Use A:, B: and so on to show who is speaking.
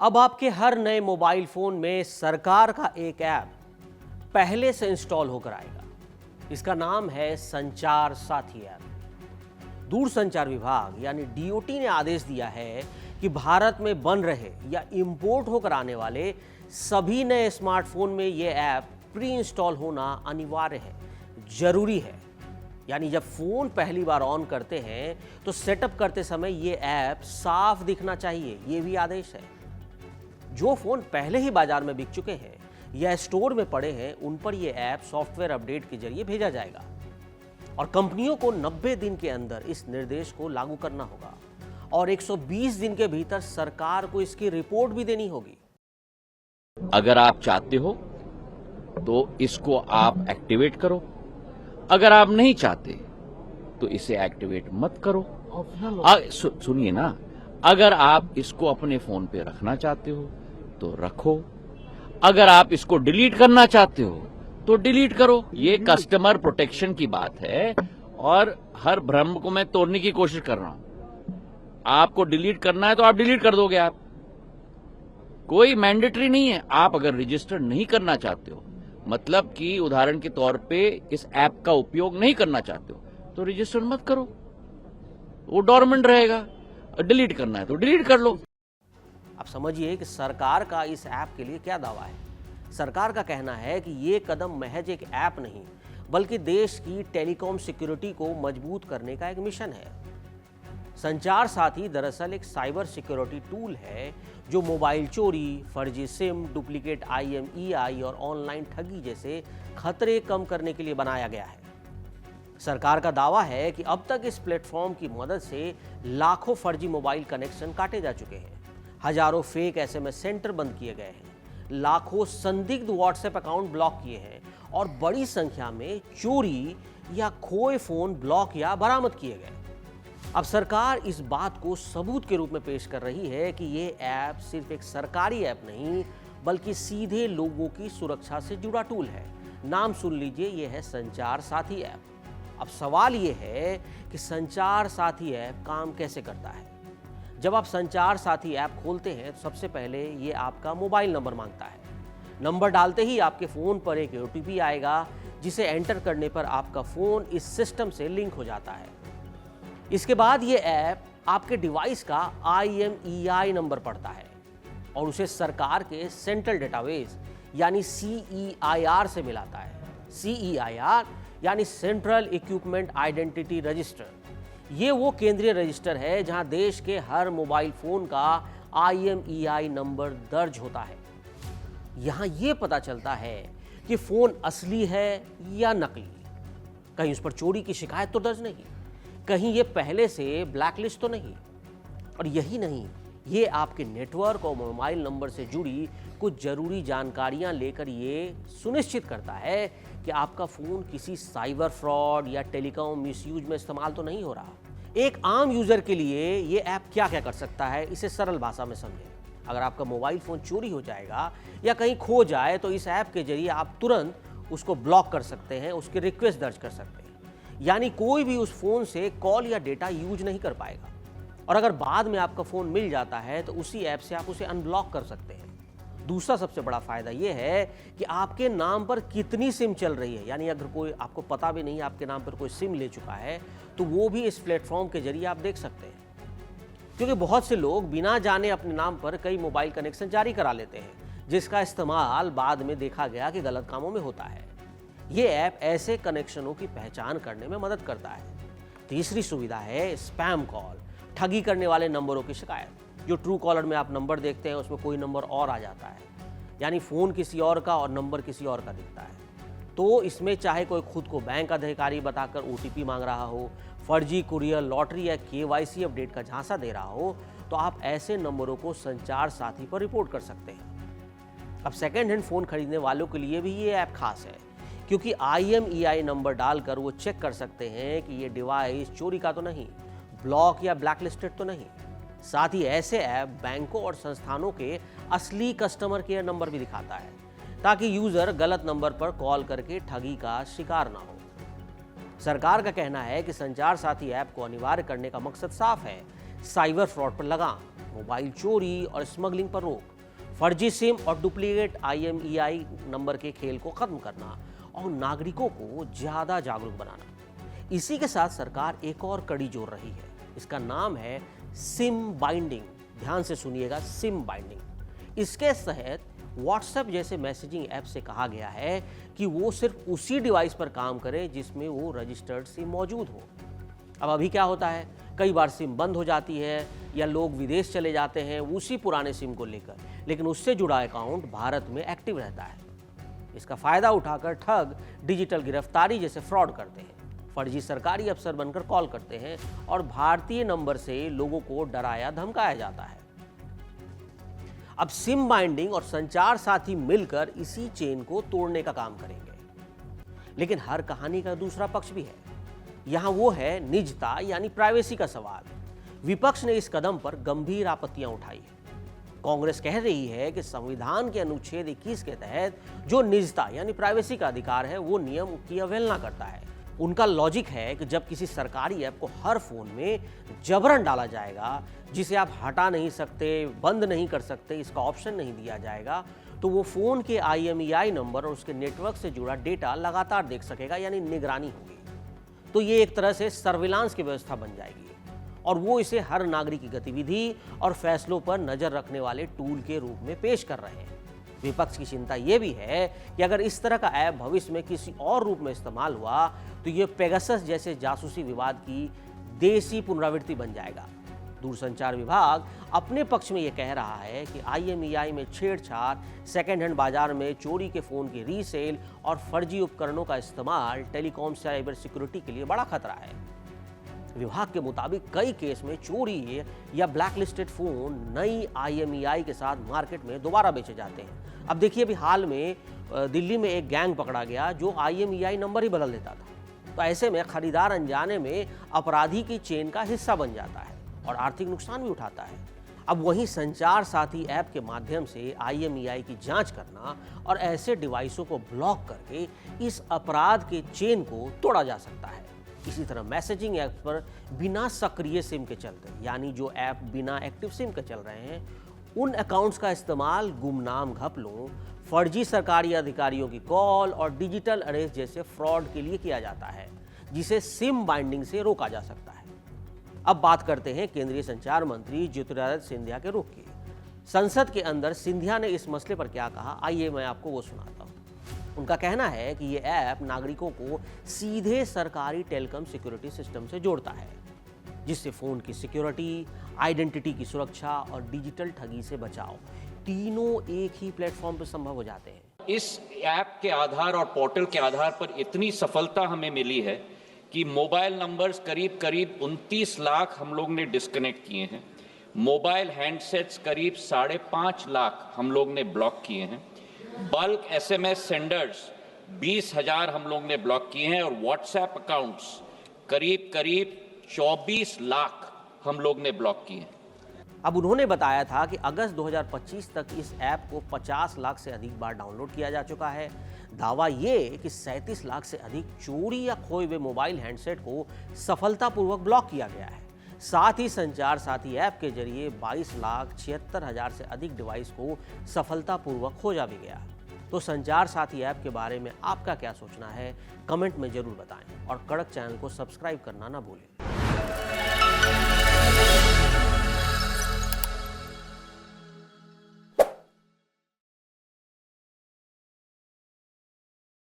A: अब आपके हर नए मोबाइल फोन में सरकार का एक ऐप पहले से इंस्टॉल होकर आएगा। इसका नाम है संचार साथी ऐप। दूरसंचार विभाग यानी डीओटी ने आदेश दिया है कि भारत में बन रहे या इंपोर्ट होकर आने वाले सभी नए स्मार्टफोन में यह ऐप प्री इंस्टॉल होना अनिवार्य है, जरूरी है। यानी जब फोन पहली बार ऑन करते हैं तो सेटअप करते समय यह ऐप साफ दिखना चाहिए, यह भी आदेश है। जो फोन पहले ही बाजार में बिक चुके हैं या स्टोर में पड़े हैं, उन पर यह ऐप सॉफ्टवेयर अपडेट के जरिए भेजा जाएगा और कंपनियों को 90 दिन के अंदर इस निर्देश को लागू करना होगा और 120 दिन के भीतर सरकार को इसकी रिपोर्ट भी देनी होगी।
B: अगर आप चाहते हो तो इसको आप एक्टिवेट करो, अगर आप नहीं चाहते तो इसे एक्टिवेट मत करो। सुनिए ना, अगर आप इसको अपने फोन पे रखना चाहते हो तो रखो, अगर आप इसको डिलीट करना चाहते हो तो डिलीट करो। ये कस्टमर प्रोटेक्शन की बात है और हर भ्रम को मैं तोड़ने की कोशिश कर रहा हूं। आपको डिलीट करना है तो आप डिलीट कर दोगे, आप कोई मैंडेटरी नहीं है। आप अगर रजिस्टर नहीं करना चाहते हो, मतलब कि उदाहरण के तौर पे इस ऐप का उपयोग नहीं करना चाहते हो, तो रजिस्टर मत करो, वो डोरमेंट रहेगा। डिलीट करना है तो डिलीट कर लो।
A: आप समझिए कि सरकार का इस ऐप के लिए क्या दावा है। सरकार का कहना है कि ये कदम महज एक ऐप नहीं बल्कि देश की टेलीकॉम सिक्योरिटी को मजबूत करने का एक मिशन है। संचार साथी दरअसल एक साइबर सिक्योरिटी टूल है जो मोबाइल चोरी, फर्जी सिम, डुप्लीकेट IMEI और ऑनलाइन ठगी जैसे खतरे कम करने के लिए बनाया गया है। सरकार का दावा है कि अब तक इस प्लेटफॉर्म की मदद से लाखों फर्जी मोबाइल कनेक्शन काटे जा चुके हैं, हजारों फेक SMS सेंटर बंद किए गए हैं, लाखों संदिग्ध WhatsApp अकाउंट ब्लॉक किए हैं और बड़ी संख्या में चोरी या खोए फोन ब्लॉक या बरामद किए गए। अब सरकार इस बात को सबूत के रूप में पेश कर रही है कि ये ऐप सिर्फ एक सरकारी ऐप नहीं बल्कि सीधे लोगों की सुरक्षा से जुड़ा टूल है। नाम सुन लीजिए, ये है संचार साथी ऐप। अब सवाल ये है कि संचार साथी ऐप काम कैसे करता है। जब आप संचार साथी ऐप खोलते हैं तो सबसे पहले ये आपका मोबाइल नंबर मांगता है। नंबर डालते ही आपके फ़ोन पर एक OTP आएगा जिसे एंटर करने पर आपका फ़ोन इस सिस्टम से लिंक हो जाता है। इसके बाद ये ऐप आपके डिवाइस का IMEI नंबर पढ़ता है और उसे सरकार के सेंट्रल डेटाबेस यानी CEIR से मिलाता है। CEIR यानी सेंट्रल इक्विपमेंट आइडेंटिटी रजिस्टर। ये वो केंद्रीय रजिस्टर है जहां देश के हर मोबाइल फोन का IMEI नंबर दर्ज होता है। यहां ये पता चलता है कि फोन असली है या नकली। कहीं उस पर चोरी की शिकायत तो दर्ज नहीं, कहीं ये पहले से ब्लैकलिस्ट तो नहीं। और यही नहीं, ये आपके नेटवर्क और मोबाइल नंबर से जुड़ी कुछ जरूरी जानकारियां लेकर ये सुनिश्चित करता है कि आपका फ़ोन किसी साइबर फ्रॉड या टेलीकॉम मिसयूज में इस्तेमाल तो नहीं हो रहा। एक आम यूज़र के लिए ये ऐप क्या क्या कर सकता है, इसे सरल भाषा में समझें। अगर आपका मोबाइल फ़ोन चोरी हो जाएगा या कहीं खो जाए तो इस ऐप के जरिए आप तुरंत उसको ब्लॉक कर सकते हैं, उसकी रिक्वेस्ट दर्ज कर सकते हैं। यानी कोई भी उस फ़ोन से कॉल या डेटा यूज नहीं कर पाएगा। और अगर बाद में आपका फ़ोन मिल जाता है तो उसी ऐप से आप उसे अनब्लॉक कर सकते हैं। दूसरा सबसे बड़ा फ़ायदा यह है कि आपके नाम पर कितनी सिम चल रही है, यानी अगर कोई आपको पता भी नहीं आपके नाम पर कोई सिम ले चुका है तो वो भी इस प्लेटफॉर्म के जरिए आप देख सकते हैं। क्योंकि बहुत से लोग बिना जाने अपने नाम पर कई मोबाइल कनेक्शन जारी करा लेते हैं जिसका इस्तेमाल बाद में देखा गया कि गलत कामों में होता है। ये ऐप ऐसे कनेक्शनों की पहचान करने में मदद करता है। तीसरी सुविधा है स्पैम कॉल, ठगी करने वाले नंबरों की शिकायत। जो ट्रू कॉलर में आप नंबर देखते हैं उसमें कोई नंबर और आ जाता है, यानी फ़ोन किसी और का और नंबर किसी और का दिखता है। तो इसमें चाहे कोई खुद को बैंक अधिकारी बताकर OTP मांग रहा हो, फर्जी कुरियर, लॉटरी या KYC अपडेट का झांसा दे रहा हो, तो आप ऐसे नंबरों को संचार साथी पर रिपोर्ट कर सकते हैं। अब सेकेंड हैंड फ़ोन खरीदने वालों के लिए भी ये ऐप खास है क्योंकि IMEI नंबर डालकर वो चेक कर सकते हैं कि ये डिवाइस चोरी का तो नहीं, ब्लॉक या ब्लैकलिस्टेड तो नहीं। साथ ही ऐसे ऐप बैंकों और संस्थानों के असली कस्टमर केयर नंबर भी दिखाता है ताकि यूजर गलत नंबर पर कॉल करके ठगी का शिकार ना हो। सरकार का कहना है कि संचार साथी ऐप को अनिवार्य करने का मकसद साफ है, साइबर फ्रॉड पर लगाम, मोबाइल चोरी और स्मगलिंग पर रोक फर्जी सिम और डुप्लीकेट IMEI नंबर के खेल को खत्म करना और नागरिकों को ज्यादा जागरूक बनाना। इसी के साथ सरकार एक और कड़ी जोड़ रही है, इसका नाम है सिम बाइंडिंग। ध्यान से सुनिएगा, सिम बाइंडिंग। इसके तहत व्हाट्सएप जैसे मैसेजिंग ऐप से कहा गया है कि वो सिर्फ उसी डिवाइस पर काम करे जिसमें वो रजिस्टर्ड सिम मौजूद हो। अब अभी क्या होता है, कई बार सिम बंद हो जाती है या लोग विदेश चले जाते हैं उसी पुराने सिम को लेकर, लेकिन उससे जुड़ा अकाउंट भारत में एक्टिव रहता है। इसका फायदा उठाकर ठग डिजिटल गिरफ्तारी जैसे फ्रॉड करते हैं, फर्जी सरकारी अफसर बनकर कॉल करते हैं और भारतीय नंबर से लोगों को डराया धमकाया जाता है। अब सिम बाइंडिंग और संचार साथी मिलकर इसी चेन को तोड़ने का काम करेंगे। लेकिन हर कहानी का दूसरा पक्ष भी है। यहां वो है निजता यानी प्राइवेसी का सवाल। विपक्ष ने इस कदम पर गंभीर आपत्तियां उठाई है। कांग्रेस कह रही है कि संविधान के अनुच्छेद 21 के तहत जो निजता यानी प्राइवेसी का अधिकार है वो नियम की अवहेलना करता है। उनका लॉजिक है कि जब किसी सरकारी ऐप को हर फोन में जबरन डाला जाएगा, जिसे आप हटा नहीं सकते, बंद नहीं कर सकते, इसका ऑप्शन नहीं दिया जाएगा, तो वो फोन के IMEI नंबर और उसके नेटवर्क से जुड़ा डेटा लगातार देख सकेगा, यानी निगरानी होगी। तो ये एक तरह से सर्विलांस की व्यवस्था बन जाएगी और वो इसे हर नागरिक की गतिविधि और फैसलों पर नजर रखने वाले टूल के रूप में पेश कर रहे हैं। विपक्ष की चिंता यह भी है कि अगर इस तरह का ऐप भविष्य में किसी और रूप में इस्तेमाल हुआ तो ये पेगासस जैसे जासूसी विवाद की देसी पुनरावृत्ति बन जाएगा। दूरसंचार विभाग अपने पक्ष में यह कह रहा है कि IMEI में छेड़छाड़, सेकेंड हैंड बाजार में चोरी के फोन की रीसेल और फर्जी उपकरणों का इस्तेमाल टेलीकॉम साइबर सिक्योरिटी के लिए बड़ा खतरा है। विभाग के मुताबिक कई केस में चोरी या ब्लैकलिस्टेड फोन नई IMEI के साथ मार्केट में दोबारा बेचे जाते हैं। अब देखिए, अभी हाल में दिल्ली में एक गैंग पकड़ा गया जो IMEI नंबर ही बदल देता था। तो ऐसे में खरीदार अनजाने में अपराधी की चेन का हिस्सा बन जाता है और आर्थिक नुकसान भी उठाता है। अब वहीं संचार साथी ऐप के माध्यम से IMEI की जांच करना और ऐसे डिवाइसों को ब्लॉक करके इस अपराध के चेन को तोड़ा जा सकता है। इसी तरह मैसेजिंग ऐप पर बिना सक्रिय सिम के चलते, यानी जो ऐप बिना एक्टिव सिम के चल रहे हैं, उन अकाउंट्स का इस्तेमाल गुमनाम घपलों, फर्जी सरकारी अधिकारियों की कॉल और डिजिटल अरेस्ट जैसे फ्रॉड के लिए किया जाता है, जिसे सिम बाइंडिंग से रोका जा सकता है। अब बात करते हैं केंद्रीय संचार मंत्री ज्योतिरादित्य सिंधिया के रुख की। संसद के अंदर सिंधिया ने इस मसले पर क्या कहा, आइए मैं आपको वो सुनाता हूँ। उनका कहना है कि ये ऐप नागरिकों को सीधे सरकारी टेलीकॉम सिक्योरिटी सिस्टम से जोड़ता है, जिससे फोन की सिक्योरिटी, आइडेंटिटी की सुरक्षा और डिजिटल ठगी से बचाव तीनों एक ही प्लेटफॉर्म पर संभव हो जाते हैं।
C: इस ऐप के आधार और पोर्टल के आधार पर इतनी सफलता हमें मिली है कि मोबाइल नंबर्स करीब 29 लाख हम लोग ने डिस्कनेक्ट किए हैं। मोबाइल हैंडसेट्स करीब 5.5 लाख हम लोग ने ब्लॉक किए हैं। बल्क SMS सेंडर्स 20,000 हम लोग ने ब्लॉक किए हैं और व्हाट्सएप अकाउंट्स करीब 24 लाख हम लोग ने ब्लॉक किए हैं।
A: अब उन्होंने बताया था कि अगस्त 2025 तक इस ऐप को 50 लाख से अधिक बार डाउनलोड किया जा चुका है। दावा ये कि 37 लाख से अधिक चोरी या खोए हुए मोबाइल हैंडसेट को सफलतापूर्वक ब्लॉक किया गया है। साथ ही संचार साथी ऐप के जरिए 22,76,000 से अधिक डिवाइस को सफलतापूर्वक खोजा भी गया। तो संचार साथी ऐप के बारे में आपका क्या सोचना है, कमेंट में जरूर बताएं और कड़क चैनल को सब्सक्राइब करना ना भूलें।